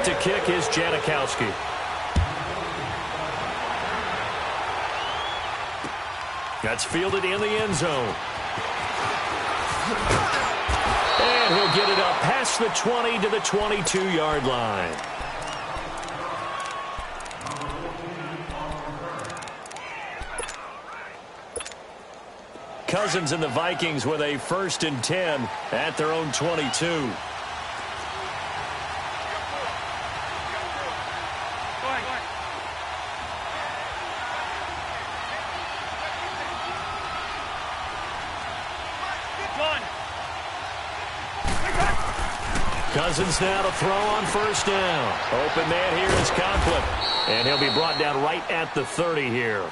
Set to kick is Janikowski. That's fielded in the end zone. And he'll get it up past the 20 to the 22-yard line. Cousins and the Vikings with a 1st and 10 at their own 22. Cousins now to throw on 1st down. Open man here is Conklin. And he'll be brought down right at the 30 here.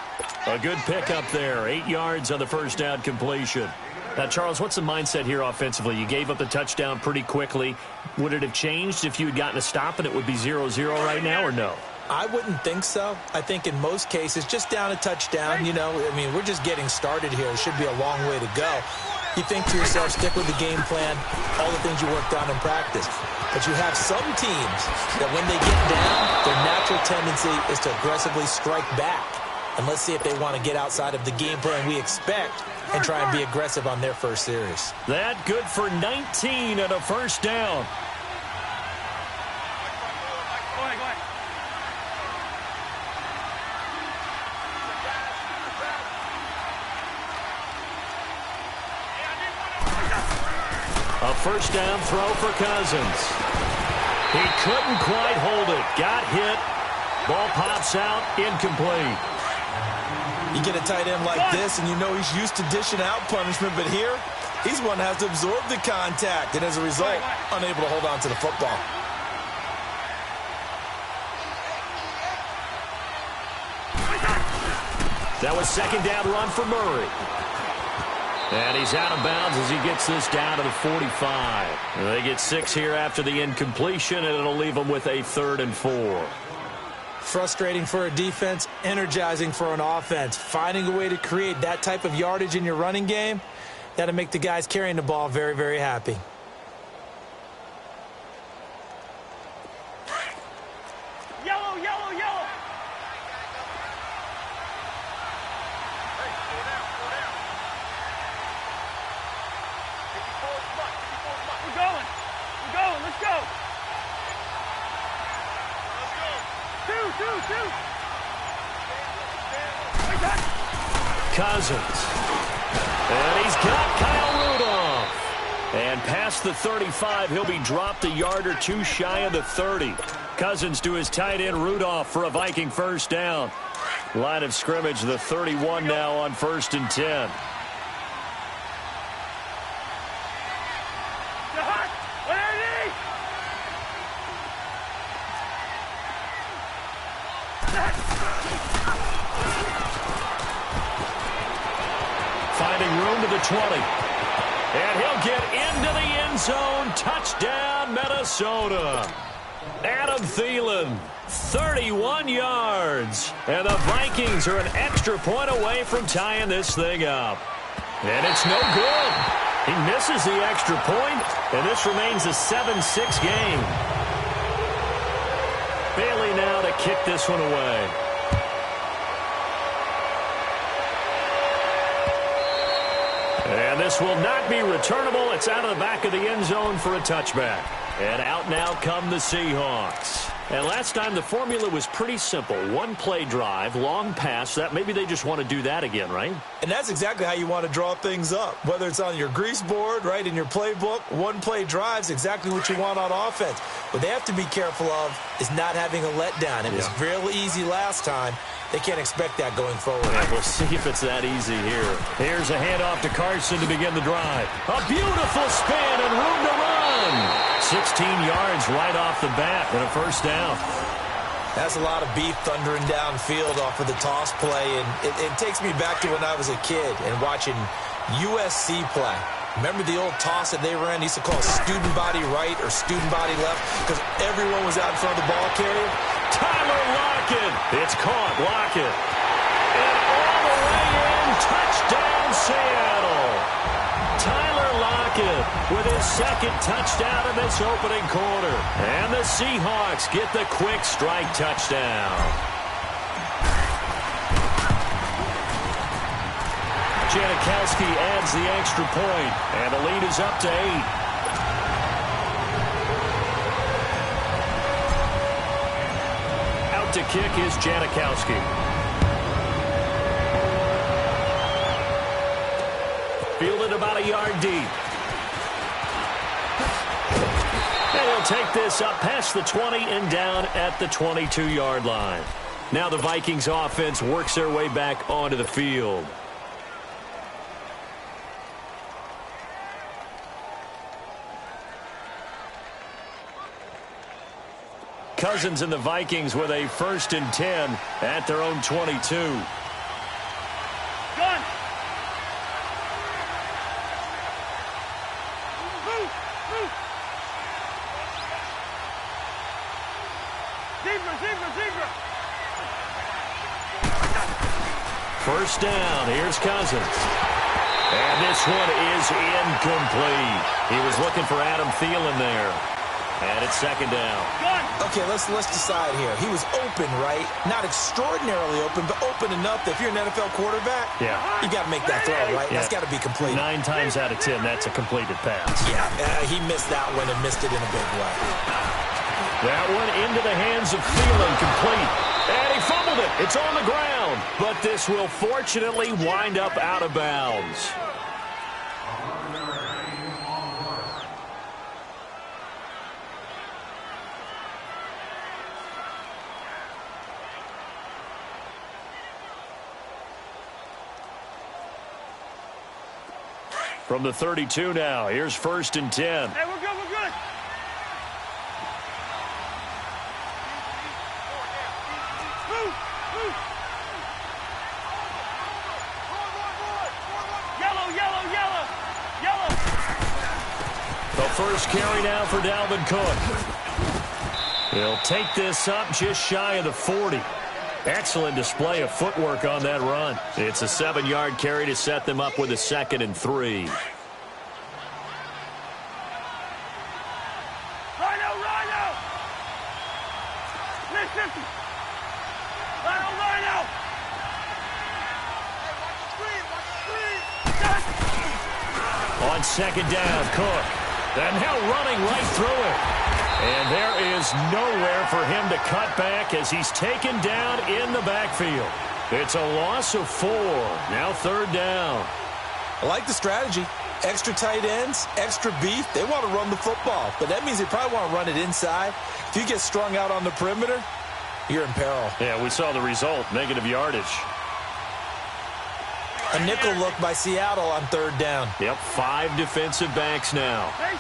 A good pickup there. 8 yards on the 1st down completion. Now, Charles, what's the mindset here offensively? You gave up the touchdown pretty quickly. Would it have changed if you had gotten a stop and it would be 0-0 right now, or no? I wouldn't think so. I think in most cases, just down a touchdown, you know, I mean, we're just getting started here. It should be a long way to go. You think to yourself, stick with the game plan, all the things you worked on in practice. But you have some teams that when they get down, their natural tendency is to aggressively strike back. And let's see if they want to get outside of the game plan we expect and try and be aggressive on their first series. That good for 19 and a 1st down. A 1st down throw for Cousins. He couldn't quite hold it. Got hit. Ball pops out. Incomplete. You get a tight end like this, and you know he's used to dishing out punishment, but here, he's one that has to absorb the contact, and as a result, unable to hold on to the football. That was 2nd down run for Murray. And he's out of bounds as he gets this down to the 45. They get 6 here after the incompletion, and it'll leave them with a 3rd and 4. Frustrating for a defense, energizing for an offense. Finding a way to create that type of yardage in your running game, that'll make the guys carrying the ball very, very happy. Yellow, yellow, yellow. We're going, let's go. Two. Cousins. And he's got Kyle Rudolph. And past the 35, he'll be dropped a yard or two shy of the 30. Cousins to his tight end Rudolph for a Viking 1st down. Line of scrimmage, the 31 now on 1st and 10. Finding room to the 20. And he'll get into the end zone. Touchdown, Minnesota. Adam Thielen, 31 yards. And the Vikings are an extra point away from tying this thing up. And it's no good. He misses the extra point, and this remains a 7-6 game. Bailey now to kick this one away. And this will not be returnable. It's out of the back of the end zone for a touchback. And out now come the Seahawks. And last time the formula was pretty simple. One play drive, long pass. That maybe they just want to do that again, right? And that's exactly how you want to draw things up. Whether it's on your grease board, right, in your playbook, one play drive's exactly what you want on offense. What they have to be careful of is not having a letdown. It was real easy last time. They can't expect that going forward. Right, we'll see if it's that easy here. Here's a handoff to Carson to begin the drive. A beautiful spin and room to run. 16 yards right off the bat and a 1st down. That's a lot of beef thundering downfield off of the toss play, and it takes me back to when I was a kid and watching USC play. Remember the old toss that they ran? They used to call student body right or student body left because everyone was out in front of the ball carrier. Tyler Lockett. It's caught. Lockett. And all the way in. Touchdown, Seattle. Tyler Lockett with his 2nd touchdown of this opening quarter. And the the Seahawks get the quick strike touchdown. Janikowski adds the extra point, and the lead is up to 8. Out to kick is Janikowski. Fielded about a yard deep. And he'll take this up past the 20 and down at the 22-yard line. Now the Vikings offense works their way back onto the field. Cousins and the Vikings with a 1st and 10 at their own 22. Gun. Zebra. 1st down. Here's Cousins. And this one is incomplete. He was looking for Adam Thielen there. And it's 2nd down. Okay, let's decide here. He was open, right? Not extraordinarily open, but open enough that if you're an NFL quarterback, you got to make that throw, right? Yeah. That's got to be complete. 9 times out of 10, that's a completed pass. Yeah, he missed that one and missed it in a big way. That one into the hands of Thielen, complete. And he fumbled it. It's on the ground. But this will fortunately wind up out of bounds. From the 32 now, here's 1st and 10. Hey, we're good. Move. Yellow. The first carry now for Dalvin Cook. He'll take this up just shy of the 40. Excellent display of footwork on that run. It's a 7-yard carry to set them up with a 2nd and 3. Rhino. Listen. Rhino. On 2nd down, Cook. And now running right through it. And there is nowhere for him to cut back as he's taken down in the backfield. It's a loss of 4. Now 3rd down. I like the strategy. Extra tight ends, extra beef. They want to run the football, but that means they probably want to run it inside. If you get strung out on the perimeter, you're in peril. Yeah, we saw the result, negative yardage. A nickel look by Seattle on 3rd down. Yep, 5 defensive backs now. We're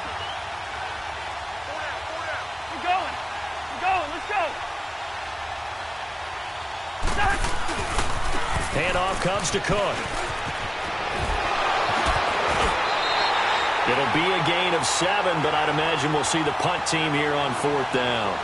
going. Let's go. Handoff comes to Cook. It'll be a gain of 7, but I'd imagine we'll see the punt team here on 4th down.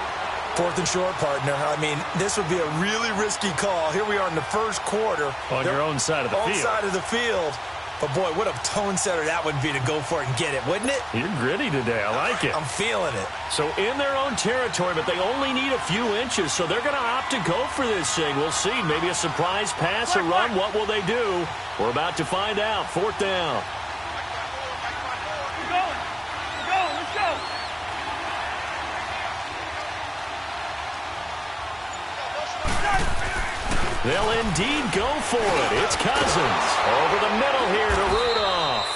4th and short, partner. I mean, this would be a really risky call. Here we are in the 1st quarter. On your own side of the field. On side of the field. But, boy, what a tone setter that would be to go for it and get it, wouldn't it? You're gritty today. I like it. I'm feeling it. So in their own territory, but they only need a few inches, so they're going to opt to go for this thing. We'll see. Maybe a surprise pass or run. What will they do? We're about to find out. 4th down. We're going. Let's go. They'll indeed go for it. It's Cousins over the middle here to Rudolph.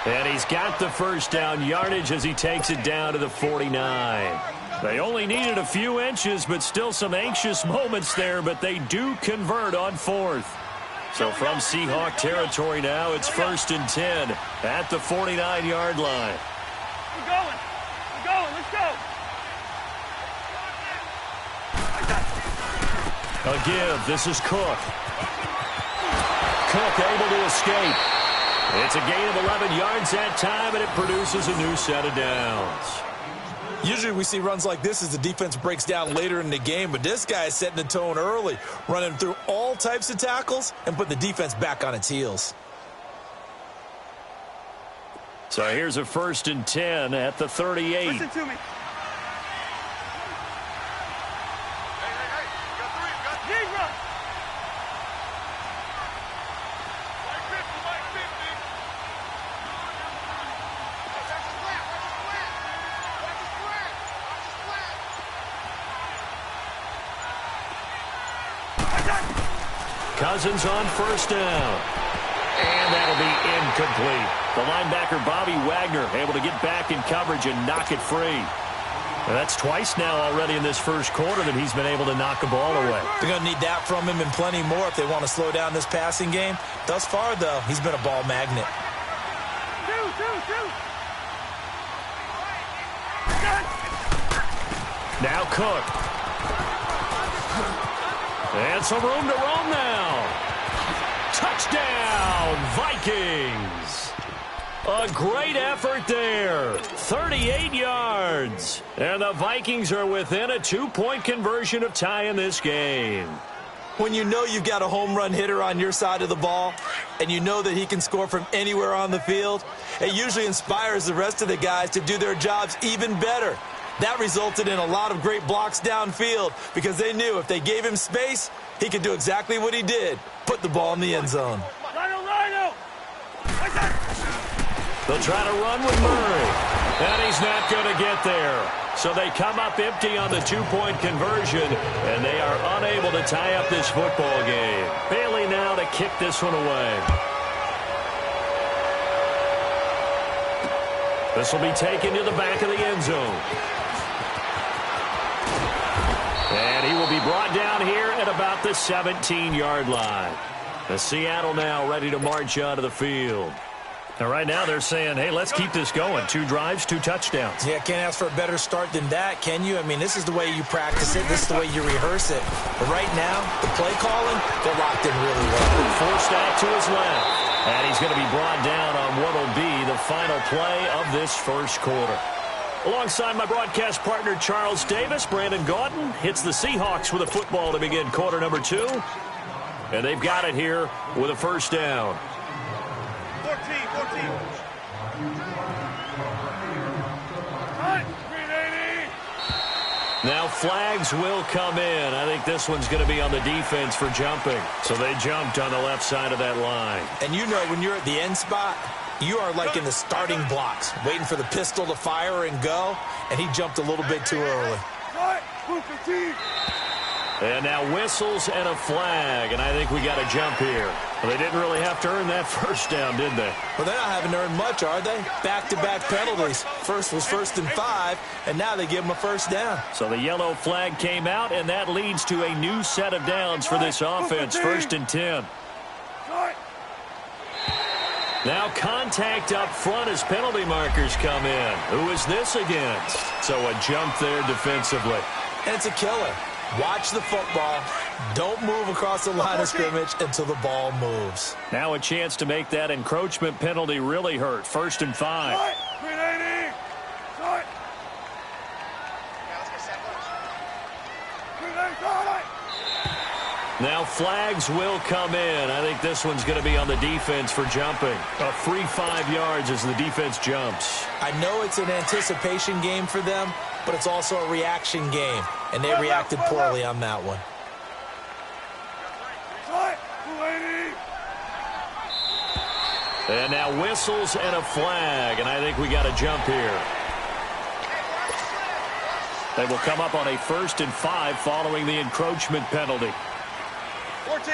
And he's got the 1st down yardage as he takes it down to the 49. They only needed a few inches, but still some anxious moments there, but they do convert on 4th. So from Seahawk territory now, it's 1st and 10 at the 49-yard line. We're going. Let's go. A give. This is Cook. Cook able to escape. It's a gain of 11 yards that time, and it produces a new set of downs. Usually we see runs like this as the defense breaks down later in the game, but this guy is setting the tone early, running through all types of tackles and putting the defense back on its heels. So here's a 1st and 10 at the 38. Listen to me. Cousins on first down. And that'll be incomplete. The linebacker, Bobby Wagner, able to get back in coverage and knock it free. And that's twice now already in this first quarter that he's been able to knock a ball away. They're going to need that from him and plenty more if they want to slow down this passing game. Thus far, though, he's been a ball magnet. Now Cook. And some room to roam now. Touchdown, Vikings. A great effort there. 38 yards. And the Vikings are within a 2-point conversion of tying this game. When you know you've got a home run hitter on your side of the ball and you know that he can score from anywhere on the field, it usually inspires the rest of the guys to do their jobs even better. That resulted in a lot of great blocks downfield because they knew if they gave him space, he could do exactly what he did, put the ball in the end zone. Rhino! They'll try to run with Murray, and he's not going to get there. So they come up empty on the 2-point conversion, and they are unable to tie up this football game. Bailey now to kick this one away. This will be taken to the back of the end zone. And he will be brought down here at about the 17-yard line. The Seattle now ready to march onto the field. And right now they're saying, hey, let's keep this going. 2 drives, 2 touchdowns. Yeah, can't ask for a better start than that, can you? I mean, this is the way you practice it. This is the way you rehearse it. But right now, the play calling, they're locked in really well. Forced out to his left. And he's going to be brought down on what will be the final play of this first quarter. Alongside my broadcast partner, Charles Davis, Brandon Gaudin hits the Seahawks with a football to begin quarter number 2. And they've got it here with a first down. 14. Now flags will come in. I think this one's going to be on the defense for jumping. So they jumped on the left side of that line. And you know when you're at the end spot, you are like in the starting blocks, waiting for the pistol to fire and go, and he jumped a little bit too early. And now whistles and a flag, and I think we got a jump here. Well, they didn't really have to earn that first down, did they? Well, they're not having to earn much, are they? Back-to-back penalties. First was 1st and 5, and now they give them a first down. So the yellow flag came out, and that leads to a new set of downs for this offense, 1st and 10. Now contact up front as penalty markers come in. Who is this against? So a jump there defensively. And it's a killer. Watch the football. Don't move across the line of scrimmage until the ball moves. Now a chance to make that encroachment penalty really hurt. 1st and 5. Now flags will come in. I think this one's going to be on the defense for jumping. A free 5 yards as the defense jumps. I know it's an anticipation game for them, but it's also a reaction game, and they reacted poorly on that one. And now whistles and a flag, and I think we got a jump here. They will come up on a 1st and 5 following the encroachment penalty. 14.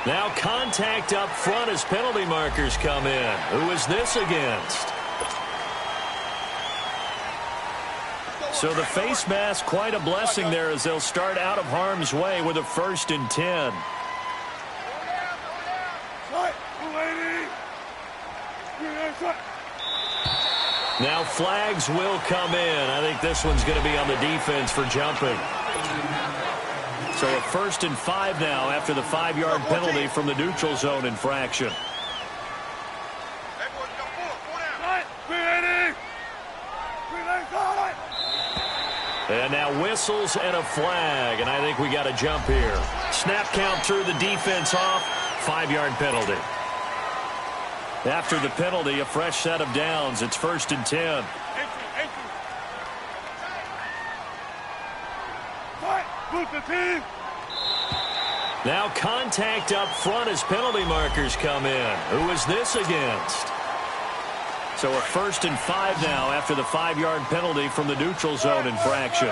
Now contact up front as penalty markers come in. Who is this against? So the face mask, quite a blessing there as they'll start out of harm's way with a 1st and 10. Now flags will come in. I think this one's going to be on the defense for jumping. So a 1st and 5 now after the 5-yard penalty from the neutral zone infraction. And now whistles and a flag, and I think we got a jump here. Snap count threw the defense off. 5-yard penalty. After the penalty, a fresh set of downs. It's 1st and 10. Now contact up front as penalty markers come in. Who is this against? So a 1st and 5 now after the 5-yard penalty from the neutral zone infraction.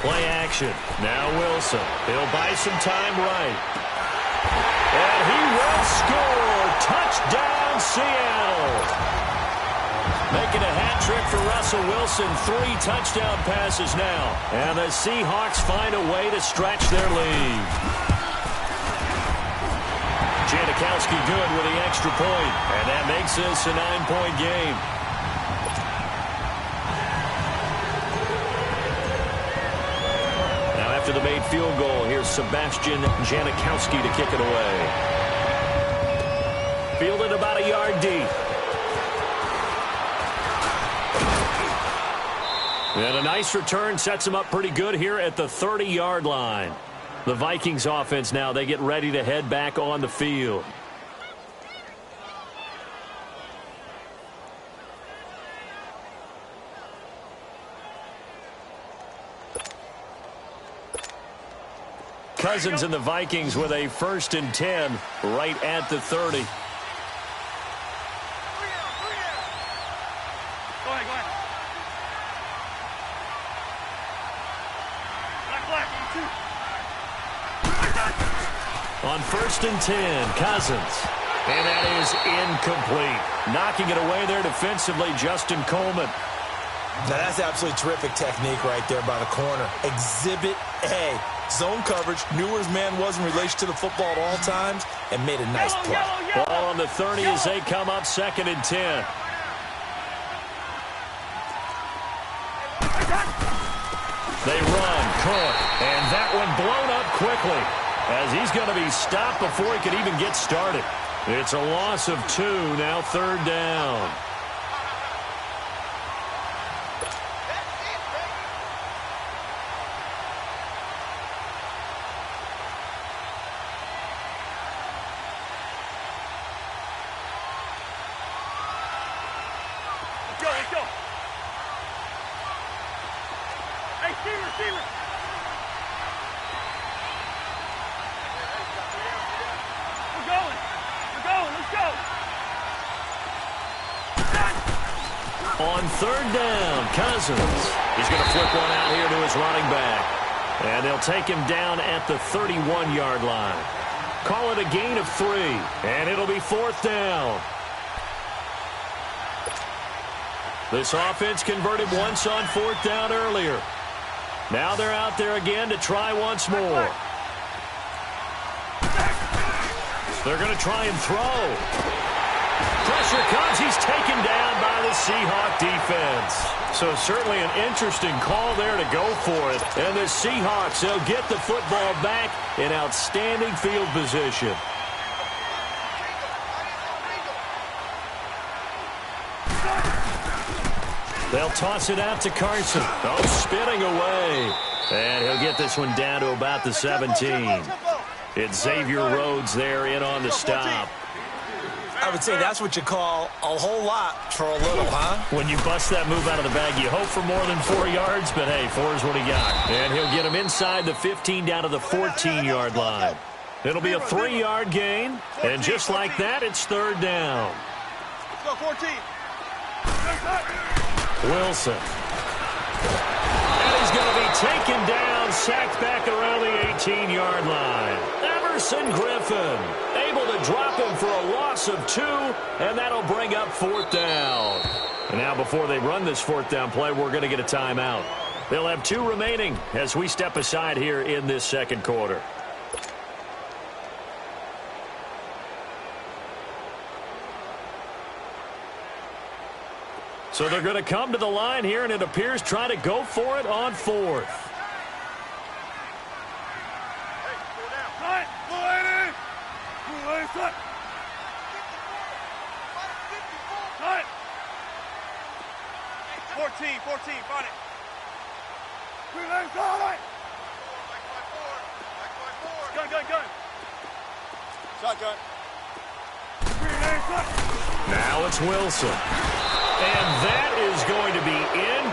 Play action. Now Wilson. He'll buy some time right. And he will score. Touchdown, Seattle. Making a hat trick for Russell Wilson. 3 touchdown passes now. And the Seahawks find a way to stretch their lead. Janikowski good with the extra point. And that makes this a 9-point game. After the made field goal, here's Sebastian Janikowski to kick it away. Fielded about a yard deep. And a nice return sets him up pretty good here at the 30-yard line. The Vikings offense now, they get ready to head back on the field. Cousins and the Vikings with a 1st and 10 right at the 30. Go ahead, go ahead. On 1st and 10, Cousins. And that is incomplete. Knocking it away there defensively, Justin Coleman. Now that's absolutely terrific technique right there by the corner. Exhibit A. Zone coverage, knew where his man was in relation to the football at all times, and made a nice play. Ball on the 30 as they come up 2nd and 10. They run, Cook, and that one blown up quickly as he's going to be stopped before he could even get started. It's a loss of 2, now 3rd down. On 3rd down, Cousins. He's going to flip one out here to his running back. And they'll take him down at the 31-yard line. Call it a gain of 3, and it'll be 4th down. This offense converted once on 4th down earlier. Now they're out there again to try once more. They're going to try and throw. Pressure comes. He's taken down by the Seahawk defense. So certainly an interesting call there to go for it. And the Seahawks, they'll get the football back in outstanding field position. They'll toss it out to Carson. Oh, spinning away. And he'll get this one down to about the 17. It's Xavier Rhodes there in on the stop. I would say that's what you call a whole lot for a little, huh? When you bust that move out of the bag, you hope for more than 4 yards, but hey, 4 is what he got. And he'll get him inside the 15 down to the 14-yard line. It'll be a 3-yard gain, and just like that, it's 3rd down. Let's go, 14. Wilson. And he's going to be taken down, sacked back around the 18-yard line. Emerson Griffin able to drop him for a loss of 2, and that'll bring up 4th down. And now before they run this 4th down play, we're going to get a timeout. They'll have 2 remaining as we step aside here in this 2nd quarter. So they're going to come to the line here, and it appears try to go for it on 4th. Cut! 14, find it. Gun. Shotgun. Now it's Wilson. And that is going to be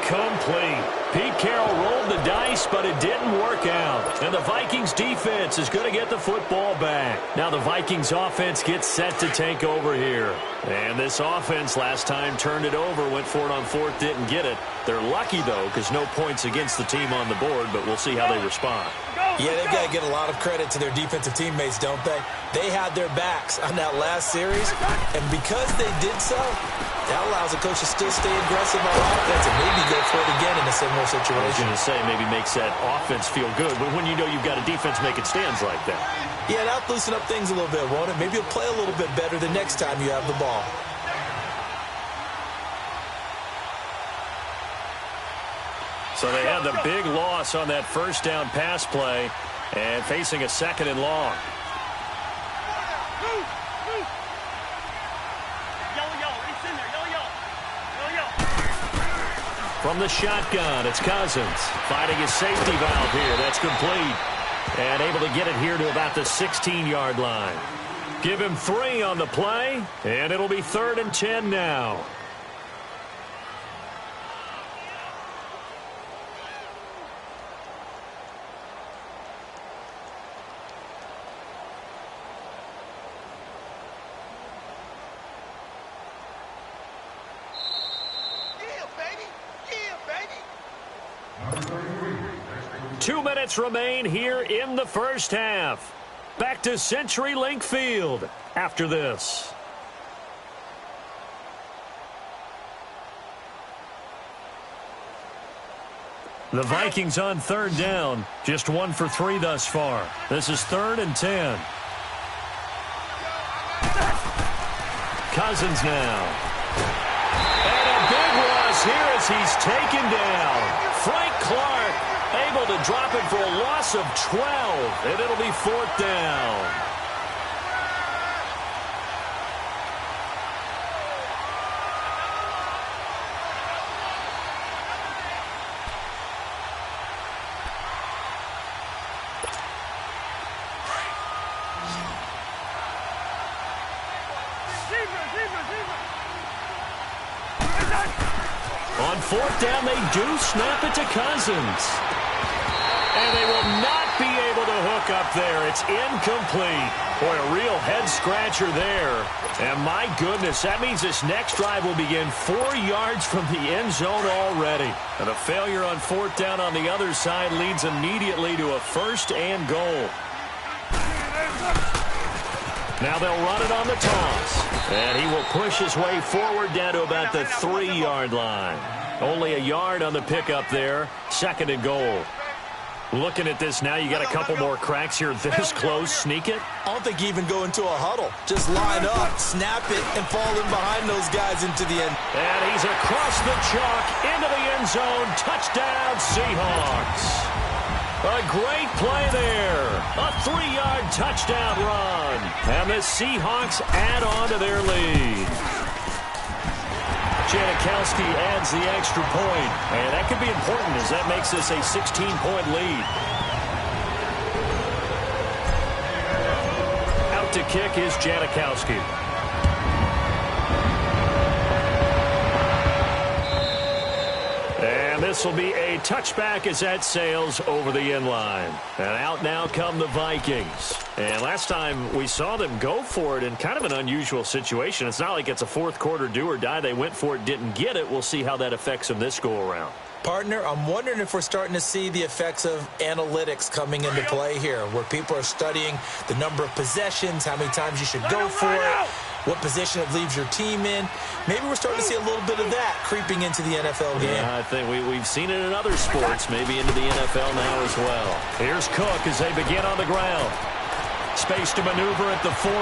Incomplete. Pete Carroll rolled the dice, but it didn't work out. And the Vikings defense is going to get the football back. Now the Vikings offense gets set to take over here. And this offense last time turned it over, went for it on fourth, didn't get it. They're lucky, though, because no points against the team on the board, but we'll see how they respond. Yeah, they've got to get a lot of credit to their defensive teammates, don't they? They had their backs on that last series, and because they did so, that allows the coach to still stay aggressive on offense and maybe go for it again in a similar situation. I was going to say, maybe makes that offense feel good, but when you know you've got a defense making stands like that. Yeah, that'll loosen up things a little bit, won't it? Maybe you'll play a little bit better the next time you have the ball. So they had the big loss on that first down pass play and facing a second and long. From the shotgun, it's Cousins finding his safety valve here. That's complete. And able to get it here to about the 16-yard line. Give him 3 on the play, and it'll be 3rd and 10 now. Yeah, baby. Yeah, baby. 2 minutes remain here in the first half. Back to CenturyLink Field after this. The Vikings on 3rd down. Just 1 for 3 thus far. This is 3rd and 10. Cousins now. And a big loss here as he's taken down. Frank Clark able to drop it for a loss of 12, and it'll be 4th down. On 4th down, they do snap it to Cousins. And they will not be able to hook up there. It's incomplete. Boy, a real head-scratcher there. And my goodness, that means this next drive will begin 4 yards from the end zone already. And a failure on 4th down on the other side leads immediately to a 1st and goal. Now they'll run it on the toss. And he will push his way forward down to about the 3-yard line. Only a yard on the pickup there. 2nd and goal. Looking at this now, you got a couple more cracks here this close. Sneak it? I don't think you even go into a huddle. Just line up, snap it, and fall in behind those guys into the end. And he's across the chalk into the end zone. Touchdown, Seahawks. A great play there. A 3-yard touchdown run. And the Seahawks add on to their lead. Janikowski adds the extra point. And that could be important as that makes this a 16-point lead. Out to kick is Janikowski. And this will be a touchback as that sails over the end line. And out now come the Vikings. And last time we saw them go for it in kind of an unusual situation. It's not like it's a fourth quarter do or die. They went for it, didn't get it. We'll see how that affects them this go-around. Partner, I'm wondering if we're starting to see the effects of analytics coming into play here, where people are studying the number of possessions, how many times you should go for it, what position it leaves your team in. Maybe we're starting to see a little bit of that creeping into the NFL game. Yeah, I think we've seen it in other sports, maybe into the NFL now as well. Here's Cook as they begin on the ground. Space to maneuver at the 40.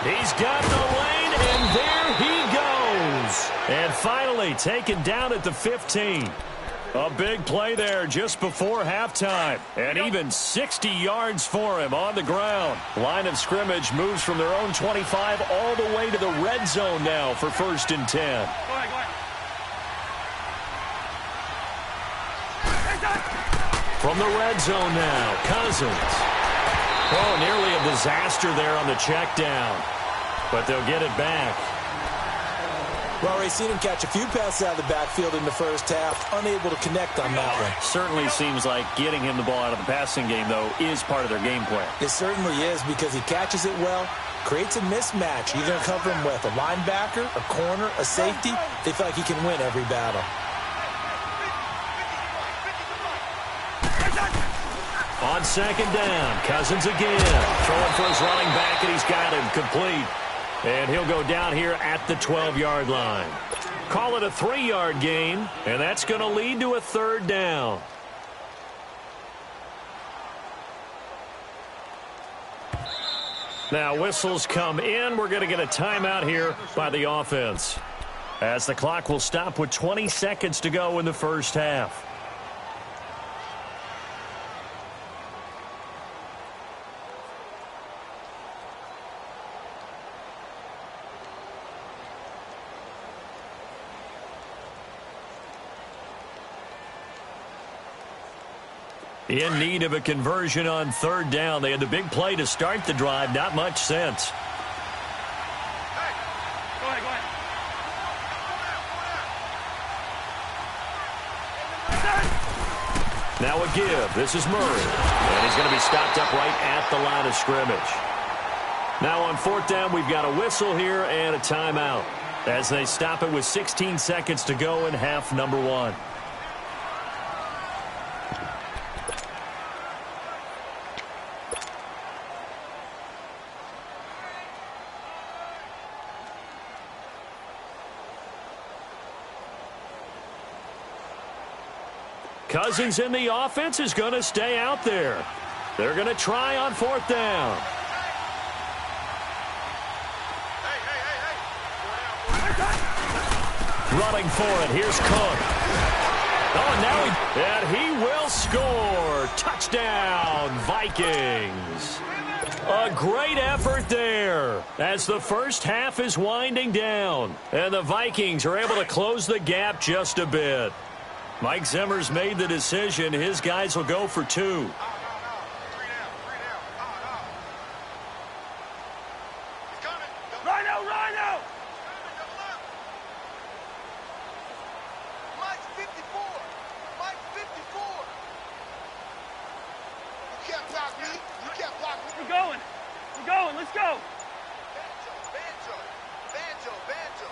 He's got the lane, and there he goes. And finally taken down at the 15. A big play there just before halftime. And even 60 yards for him on the ground. Line of scrimmage moves from their own 25 all the way to the red zone now for 1st and 10. Go ahead. From the red zone now, Cousins. Oh, nearly a disaster there on the check down. But they'll get it back. Well, Ray, seen him catch a few passes out of the backfield in the first half, unable to connect on that one. Certainly seems like getting him the ball out of the passing game, though, is part of their game plan. It certainly is because he catches it well, creates a mismatch. You're going to cover him with a linebacker, a corner, a safety. They feel like he can win every battle. On second down, Cousins again. Throwing for his running back, and he's got him complete. And he'll go down here at the 12-yard line. Call it a 3-yard gain, and that's going to lead to a third down. Now whistles come in. We're going to get a timeout here by the offense, as the clock will stop with 20 seconds to go in the first half. In need of a conversion on third down. They had the big play to start the drive. Not much sense. Hey, go ahead, go ahead. Now a give. This is Murray. And he's going to be stopped up right at the line of scrimmage. Now on fourth down, we've got a whistle here and a timeout, as they stop it with 16 seconds to go in half number one. Cousins in the offense is going to stay out there. They're going to try on fourth down. Running for it. Here's Cook. Oh, now he will score. Touchdown, Vikings. A great effort there as the first half is winding down. And the Vikings are able to close the gap just a bit. Mike Zimmer's made the decision. His guys will go for two. Rhino, Rhino! Mike's 54. Mike's 54. You can't block me. You can't block me. We're going. We're going. Let's go. Banjo, banjo, banjo, banjo.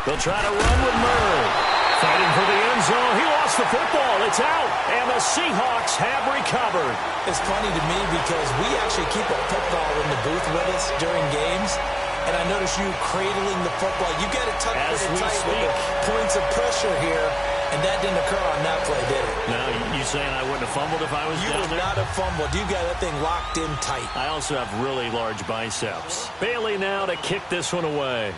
They'll try to run with Murray. Fighting for the end zone. He lost the football. It's out. And the Seahawks have recovered. It's funny to me because we actually keep a football in the booth with us during games. And I notice you cradling the football. You got it tucked pretty tight with the points of pressure here. And that didn't occur on that play, did it? No, you saying I wouldn't have fumbled if I was down there? You would not have fumbled. You got that thing locked in tight. I also have really large biceps. Bailey now to kick this one away.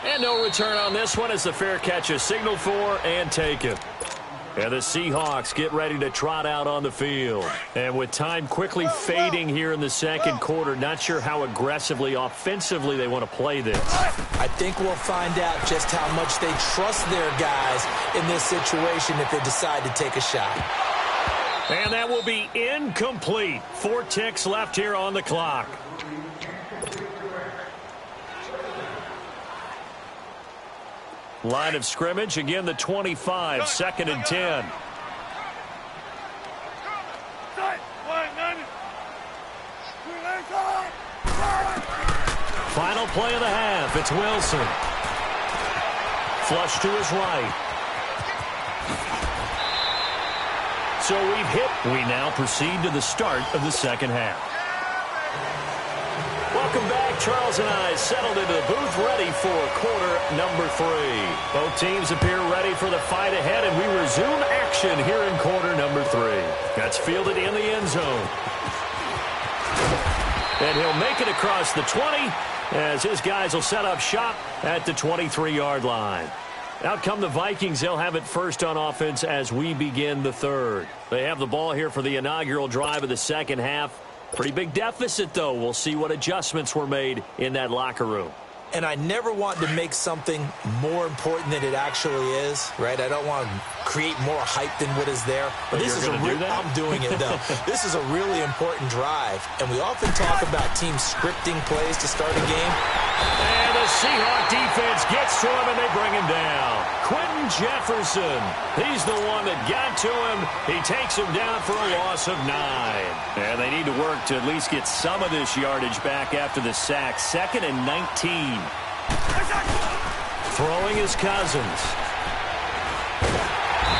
And no return on this one as the fair catch is signaled for and taken. And the Seahawks get ready to trot out on the field. And with time quickly fading here in the second quarter, not sure how aggressively, offensively they want to play this. I think we'll find out just how much they trust their guys in this situation if they decide to take a shot. And that will be incomplete. 4 ticks left here on the clock. Line of scrimmage, again the 25, 2nd and 10. Final play of the half, it's Wilson. Flush to his right. So we now proceed to the start of the second half. Welcome back. Charles and I settled into the booth ready for quarter number 3. Both teams appear ready for the fight ahead, and we resume action here in quarter number 3. That's fielded in the end zone. And he'll make it across the 20 as his guys will set up shop at the 23-yard line. Out come the Vikings. They'll have it first on offense as we begin the third. They have the ball here for the inaugural drive of the second half. Pretty big deficit, though. We'll see what adjustments were made in that locker room. And I never want to make something more important than it actually is, right? I don't want to create more hype than what is there. But this is I'm doing it, though. This is a really important drive, and we often talk about teams scripting plays to start a game. And the Seahawk defense gets to him, and they bring him down. Quentin Jefferson, he's the one that got to him. He takes him down for a loss of 9. And they need to work to at least get some of this yardage back after the sack. 2nd and 19. Throwing his Cousins.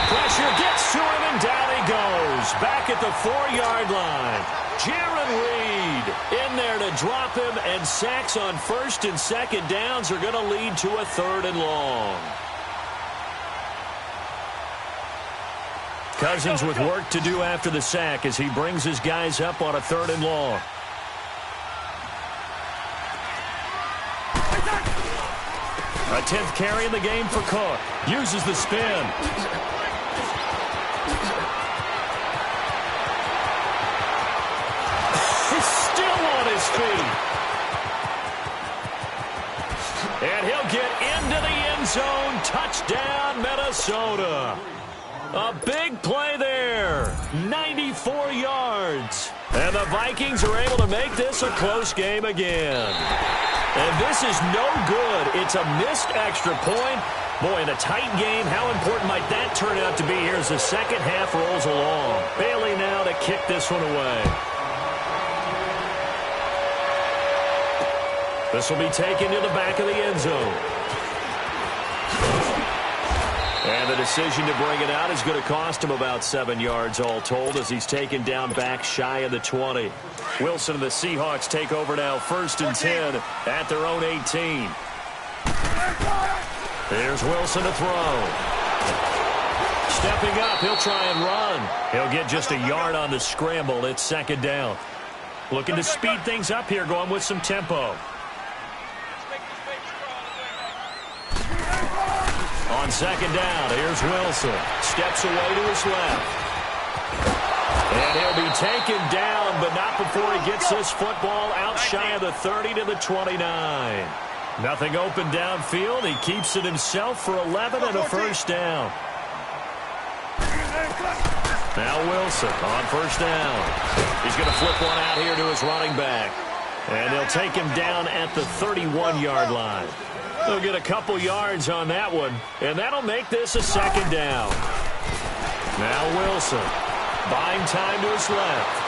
Pressure gets to him, and down he goes. Back at the 4-yard line. Jaron Reed in there to drop him, and sacks on 1st and 2nd downs are going to lead to a 3rd and long. Cousins with work to do after the sack as he brings his guys up on a 3rd and long. A 10th carry in the game for Cook. Uses the spin. He's still on his feet. And he'll get into the end zone. Touchdown, Minnesota. A big play there. 94 yards. And the Vikings are able to make this a close game again. And this is no good. It's a missed extra point. Boy, in a tight game, how important might that turn out to be here as the second half rolls along? Bailey now to kick this one away. This will be taken to the back of the end zone. And the decision to bring it out is going to cost him about 7 yards all told as he's taken down back shy of the 20. Wilson and the Seahawks take over now 1st and 10 at their own 18. Here's Wilson to throw. Stepping up, he'll try and run. He'll get just a yard on the scramble. It's 2nd down. Looking to speed things up here, going with some tempo. On 2nd down, here's Wilson. Steps away to his left. And he'll be taken down, but not before he gets this football out shy of the 30 to the 29. Nothing open downfield. He keeps it himself for 11 and a 1st down. Now Wilson on 1st down. He's going to flip one out here to his running back. And they'll take him down at the 31-yard line. They'll get a couple yards on that one, and that'll make this a 2nd down. Now Wilson, buying time to his left.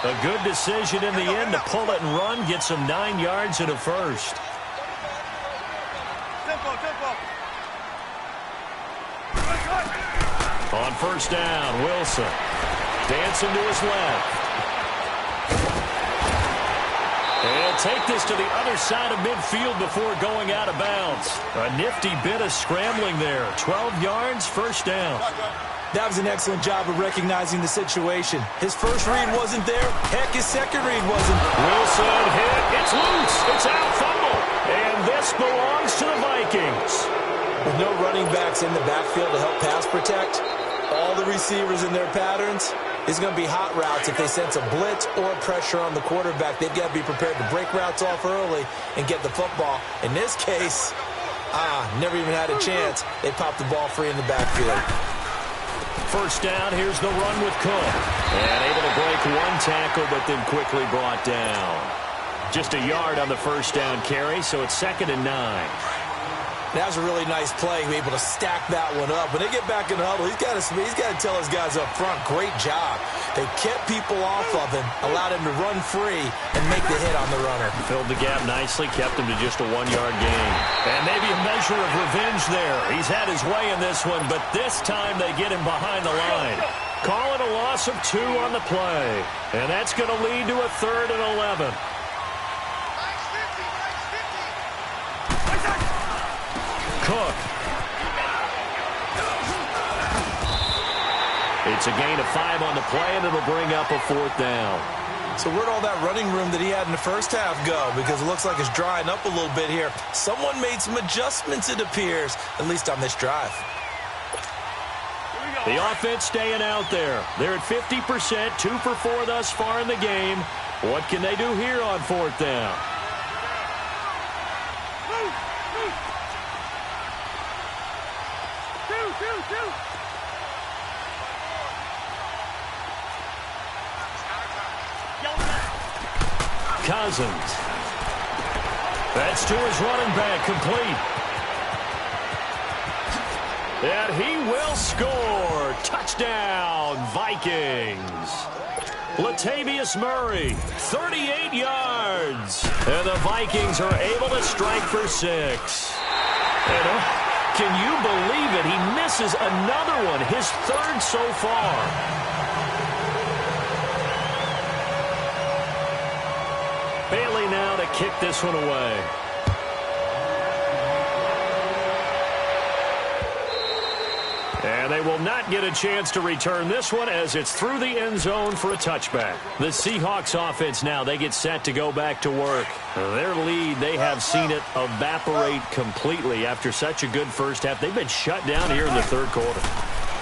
A good decision in the end to pull it and run, gets him 9 yards and a 1st. On 1st down, Wilson dancing to his left. And he'll take this to the other side of midfield before going out of bounds. A nifty bit of scrambling there. 12 yards, 1st down. That was an excellent job of recognizing the situation. His first read wasn't there. Heck, his second read wasn't. Wilson hit. It's loose. It's out. Fumble. And this belongs to the Vikings. With no running backs in the backfield to help pass protect, all the receivers in their patterns, it's going to be hot routes. If they sense a blitz or pressure on the quarterback, they've got to be prepared to break routes off early and get the football. In this case, never even had a chance. They popped the ball free in the backfield. 1st down, here's the run with Cook. And able to break one tackle, but then quickly brought down. Just a yard on the 1st down carry, so it's 2nd and 9. That was a really nice play, able to stack that one up. When they get back in the huddle, he's got to tell his guys up front, great job. They kept people off of him, allowed him to run free, and make the hit on the runner. Filled the gap nicely, kept him to just a 1-yard gain. And maybe a measure of revenge there. He's had his way in this one, but this time they get him behind the line. Call it a loss of 2 on the play. And that's going to lead to a 3rd and 11. Cook. It's a gain of 5 on the play, and it'll bring up a 4th down. So where'd all that running room that he had in the first half go? Because it looks like it's drying up a little bit here. Someone made some adjustments, it appears, at least on this drive. The offense staying out there. They're at 50%, 2 for 4 thus far in the game. What can they do here on 4th down? Cousins. That's to his running back, complete. And he will score. Touchdown, Vikings. Latavius Murray, 38 yards. And the Vikings are able to strike for 6. And can you believe it? He misses another one, his 3rd so far. Bailey now to kick this one away. And they will not get a chance to return this one as it's through the end zone for a touchback. The Seahawks offense now, they get set to go back to work. Their lead, they have seen it evaporate completely after such a good first half. They've been shut down here in the 3rd quarter.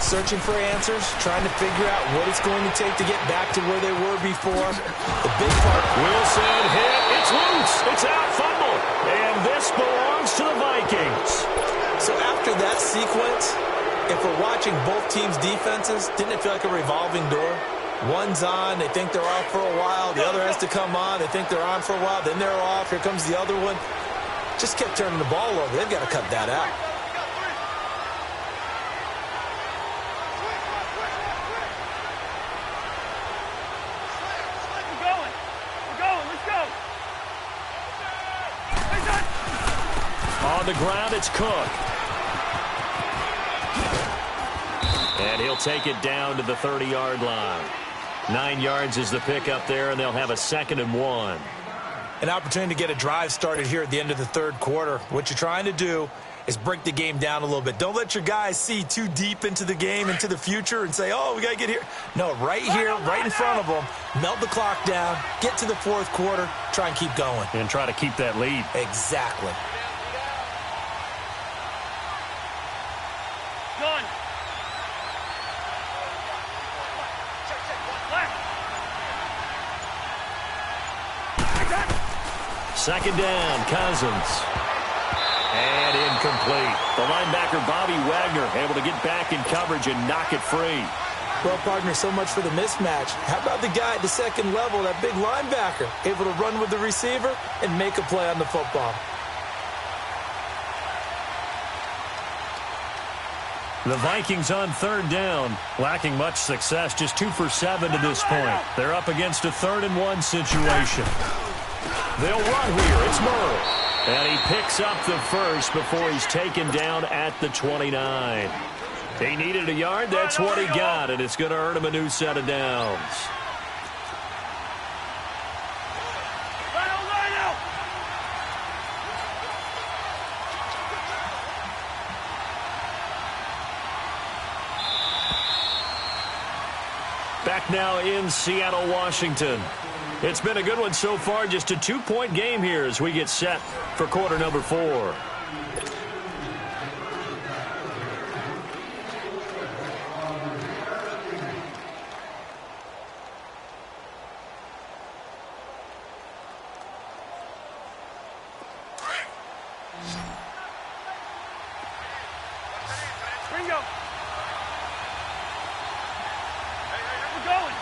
Searching for answers, trying to figure out what it's going to take to get back to where they were before. The big part. Wilson hit. It's loose. It's out, fumble. And this belongs to the Vikings. So after that sequence, if we're watching both teams' defenses, didn't it feel like a revolving door? One's on, they think they're off for a while. The other has to come on, they think they're on for a while. Then they're off. Here comes the other one. Just kept turning the ball over. They've got to cut that out. On the ground, it's Cook. And he'll take it down to the 30-yard line. 9 yards is the pickup there, and they'll have a 2nd and 1. An opportunity to get a drive started here at the end of the 3rd quarter. What you're trying to do is break the game down a little bit. Don't let your guys see too deep into the game, into the future, and say, oh, we got to get here. No, right here, right in front of them, melt the clock down, get to the 4th quarter, try and keep going. And try to keep that lead. Exactly. Done. 2nd down, Cousins. And incomplete. The linebacker, Bobby Wagner, able to get back in coverage and knock it free. Well, partner, so much for the mismatch. How about the guy at the 2nd level, that big linebacker, able to run with the receiver and make a play on the football? The Vikings on 3rd down, lacking much success, just 2 for 7 to this point. They're up against a 3rd and 1 situation. They'll run here. It's Murray. And he picks up the 1st before he's taken down at the 29. He needed a yard. That's what he got, and it's going to earn him a new set of downs. Back now in Seattle, Washington. It's been a good one so far. Just a 2-point game here as we get set for quarter number 4. Bingo. We're going.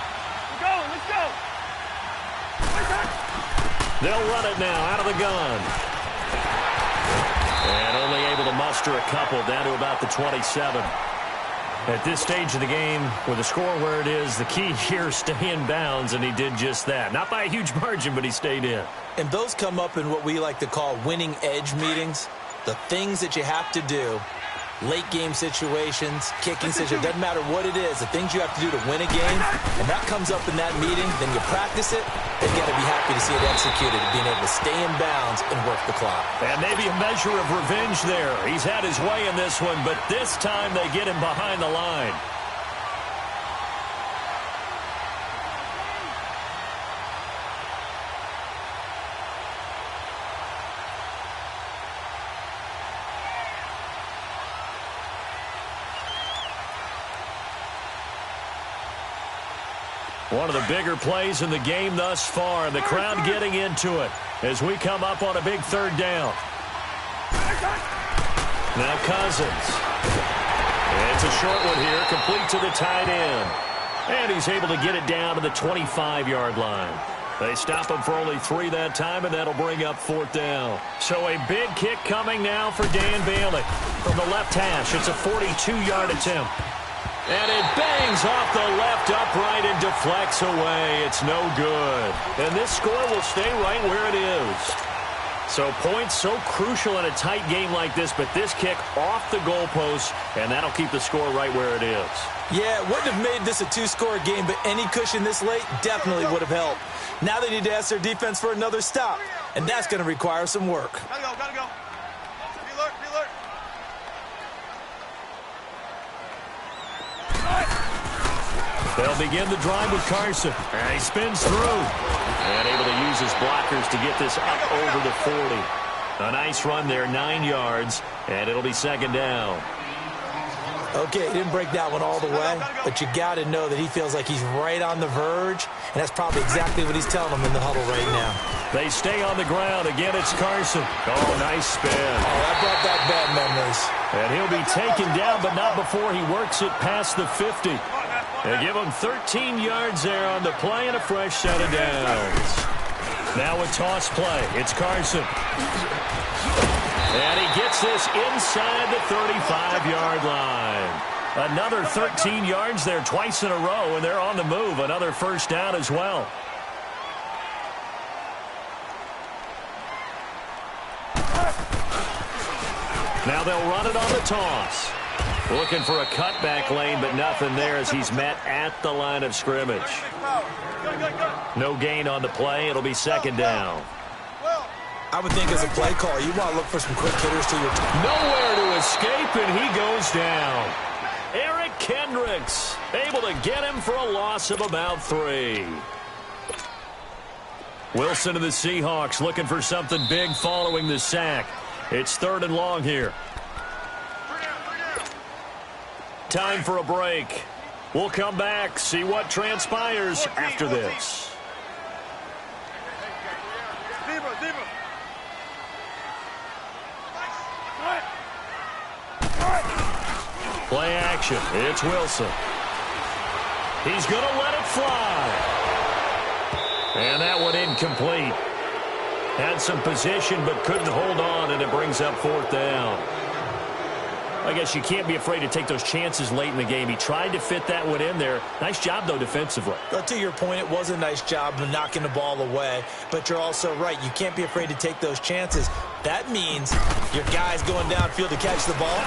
Let's go. They'll run it now out of the gun. And only able to muster a couple down to about the 27. At this stage of the game, with the score where it is, the key here is stay in bounds, and he did just that. Not by a huge margin, but he stayed in. And those come up in what we like to call winning edge meetings. The things that you have to do, late game situations, kicking situations, doesn't matter what it is, the things you have to do to win a game, and that comes up in that meeting, then you practice it, they've got to be happy to see it executed, being able to stay in bounds and work the clock. And maybe a measure of revenge there. He's had his way in this one, but this time they get him behind the line. One of the bigger plays in the game thus far, and the crowd getting into it as we come up on a big 3rd down. Now Cousins. And It's a short one here, complete to the tight end. And he's able to get it down to the 25-yard line. They stop him for only 3 that time, and that'll bring up 4th down. So a big kick coming now for Dan Bailey. From the left hash, it's a 42-yard attempt. And it bangs off the left upright and deflects away. It's no good. And this score will stay right where it is. So points so crucial in a tight game like this, but this kick off the goalpost, and that'll keep the score right where it is. Yeah, it wouldn't have made this a 2-score game, but any cushion this late definitely would have helped. Now they need to ask their defense for another stop, and that's going to require some work. Gotta go, gotta go. Be alert, be alert. They'll begin the drive with Carson. And he spins through. And able to use his blockers to get this up over the 40. A nice run there, 9 yards, and it'll be 2nd down. Okay, he didn't break that one all the way, but you got to know that he feels like he's right on the verge, and that's probably exactly what he's telling them in the huddle right now. They stay on the ground. Again, it's Carson. Oh, nice spin. Oh, that brought back bad memories. And he'll be taken down, but not before he works it past the 50. They give him 13 yards there on the play and a fresh set of downs. Now a toss play. It's Carson. And he gets this inside the 35-yard line. Another 13 yards there twice in a row, and they're on the move. Another 1st down as well. Now they'll run it on the toss. Looking for a cutback lane, but nothing there as he's met at the line of scrimmage. No gain on the play. It'll be 2nd down. I would think as a play call, you want to look for some quick hitters to your team. Nowhere to escape, and he goes down. Eric Kendricks able to get him for a loss of about 3. Wilson of the Seahawks looking for something big following the sack. It's 3rd and long here. Time for a break. We'll come back, see what transpires after this. Play action. It's Wilson. He's going to let it fly. And that one incomplete. Had some position but couldn't hold on, and it brings up 4th down. I guess you can't be afraid to take those chances late in the game. He tried to fit that one in there. Nice job, though, defensively. But to your point, it was a nice job of knocking the ball away. But you're also right. You can't be afraid to take those chances. That means your guys going downfield to catch the ball,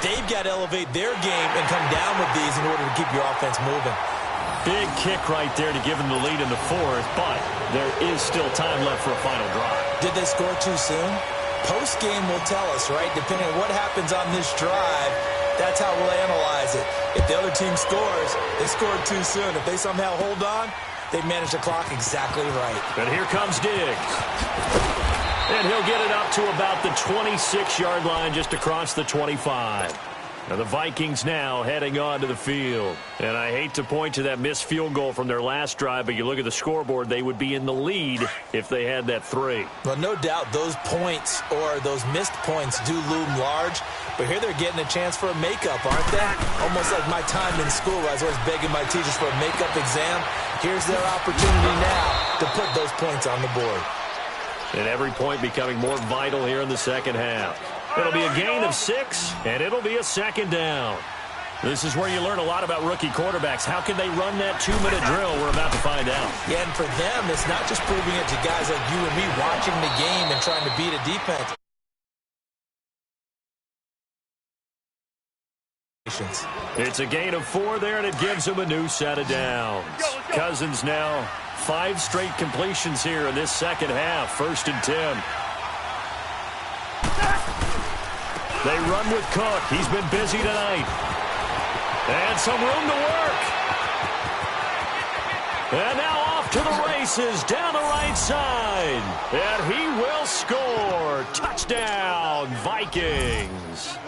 they've got to elevate their game and come down with these in order to keep your offense moving. Big kick right there to give them the lead in the 4th, but there is still time left for a final drive. Did they score too soon? Post-game will tell us, right? Depending on what happens on this drive, that's how we'll analyze it. If the other team scores, they scored too soon. If they somehow hold on, they manage the clock exactly right. And here comes Diggs. And he'll get it up to about the 26-yard line, just across the 25. Now the Vikings now heading onto the field. And I hate to point to that missed field goal from their last drive, but you look at the scoreboard, they would be in the lead if they had that 3. Well, no doubt those points or those missed points do loom large. But here they're getting a chance for a makeup, aren't they? Almost like my time in school. I was always begging my teachers for a makeup exam. Here's their opportunity now to put those points on the board. And every point becoming more vital here in the second half. It'll be a gain of 6, and it'll be a 2nd down. This is where you learn a lot about rookie quarterbacks. How can they run that 2-minute drill? We're about to find out. Yeah, and for them, it's not just proving it to guys like you and me watching the game and trying to beat a defense. It's a gain of 4 there, and it gives them a new set of downs. Cousins now 5 straight completions here in this second half. 1st and 10. They run with Cook. He's been busy tonight. And some room to work. And now off to the races down the right side. And he will score. Touchdown, Vikings.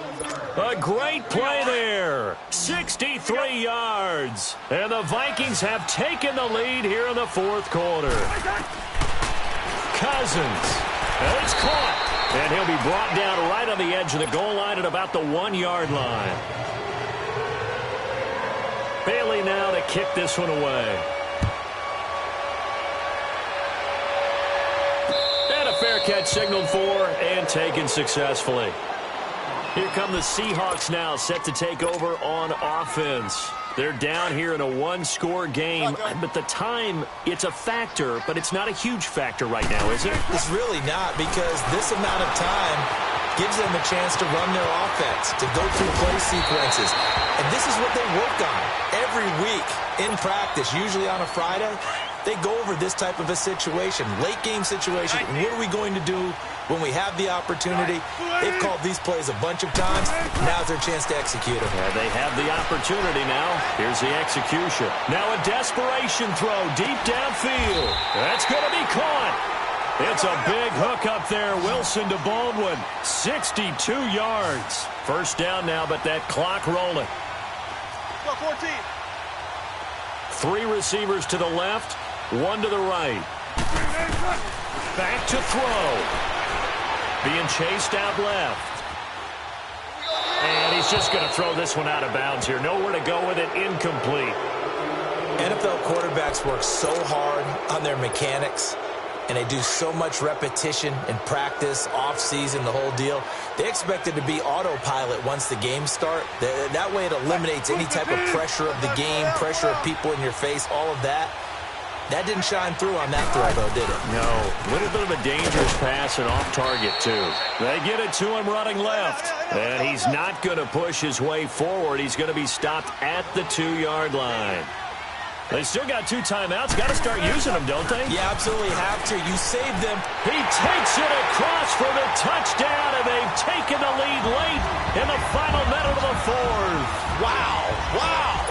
A great play there. 63 yards. And the Vikings have taken the lead here in the 4th quarter. Cousins. And it's caught. And he'll be brought down right on the edge of the goal line at about the 1-yard line. Bailey now to kick this one away. And a fair catch signaled for and taken successfully. Here come the Seahawks now, set to take over on offense. They're down here in a one-score game, but the time, it's a factor, but it's not a huge factor right now, is it? It's really not, because this amount of time gives them a chance to run their offense, to go through play sequences. And this is what they work on every week in practice, usually on a Friday. They go over this type of a situation, late-game situation. What are we going to do when we have the opportunity? They've called these plays a bunch of times. Now's their chance to execute them. Yeah, they have the opportunity now. Here's the execution. Now a desperation throw deep downfield. That's going to be caught. It's a big hook up there. Wilson to Baldwin. 62 yards. First down now, but that clock rolling. 14. 3 receivers to the left, 1 to the right. Back to throw. Being chased out left. And he's just going to throw this one out of bounds here. Nowhere to go with it. Incomplete. NFL quarterbacks work so hard on their mechanics, and they do so much repetition in practice, off-season, the whole deal. They expect it to be autopilot once the games start. That way it eliminates any type of pressure of the game, pressure of people in your face, all of that. That didn't shine through on that throw, though, did it? No. A little bit of a dangerous pass and off target, too. They get it to him running left. And he's not going to push his way forward. He's going to be stopped at the 2-yard line. They still got 2 timeouts. Got to start using them, don't they? You absolutely have to. You save them. He takes it across for the touchdown, and they've taken the lead late in the final minute of the 4th. Wow. Wow.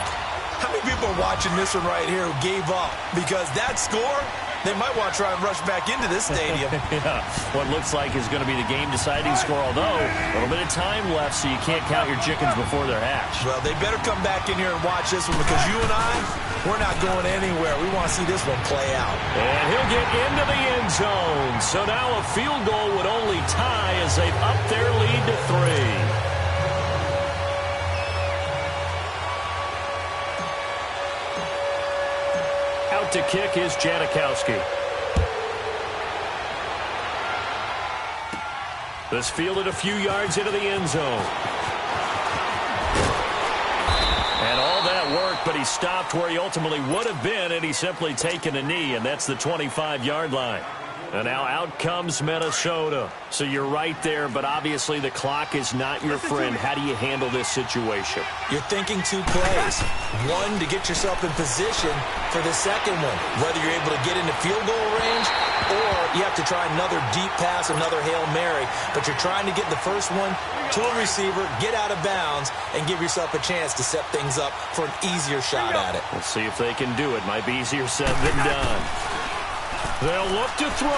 How many people are watching this one right here who gave up? Because that score, they might want to try and rush back into this stadium. Yeah. What looks like is going to be the game-deciding score, although a little bit of time left, so you can't count your chickens before they're hatched. Well, they better come back in here and watch this one, because you and I, we're not going anywhere. We want to see this one play out. And he'll get into the end zone. So now a field goal would only tie as they've upped their lead to 3. Out to kick is Janikowski. This fielded a few yards into the end zone. And all that worked, but he stopped where he ultimately would have been, and he's simply taken a knee, and that's the 25-yard line. And now out comes Minnesota. So you're right there, but obviously the clock is not your friend. How do you handle this situation? You're thinking 2 plays. One, to get yourself in position for the second one, whether you're able to get into field goal range or you have to try another deep pass, another Hail Mary. But you're trying to get the first one to a receiver, get out of bounds, and give yourself a chance to set things up for an easier shot at it. We'll see if they can do it. Might be easier said than done. They'll look to throw.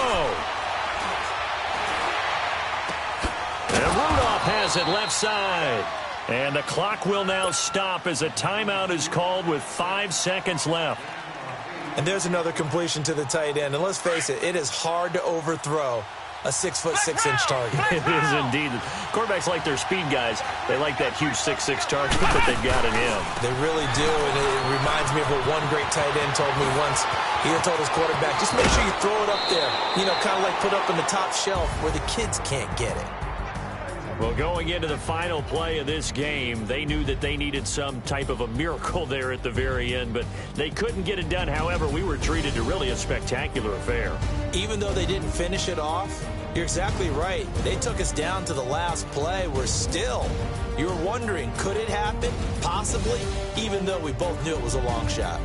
And Rudolph has it left side. And the clock will now stop as a timeout is called with 5 seconds left. And there's another completion to the tight end. And let's face it, it is hard to overthrow a 6'6" target. It is indeed. Quarterbacks like their speed guys. They like that huge 6'6" target that they've got in him. They really do, and it reminds me of what one great tight end told me once. He had told his quarterback, just make sure you throw it up there. You know, kind of like put up in the top shelf where the kids can't get it. Well, going into the final play of this game, they knew that they needed some type of a miracle there at the very end, but they couldn't get it done. However, we were treated to really a spectacular affair. Even though they didn't finish it off, you're exactly right. They took us down to the last play. We're still, you were wondering, could it happen? Possibly, even though we both knew it was a long shot.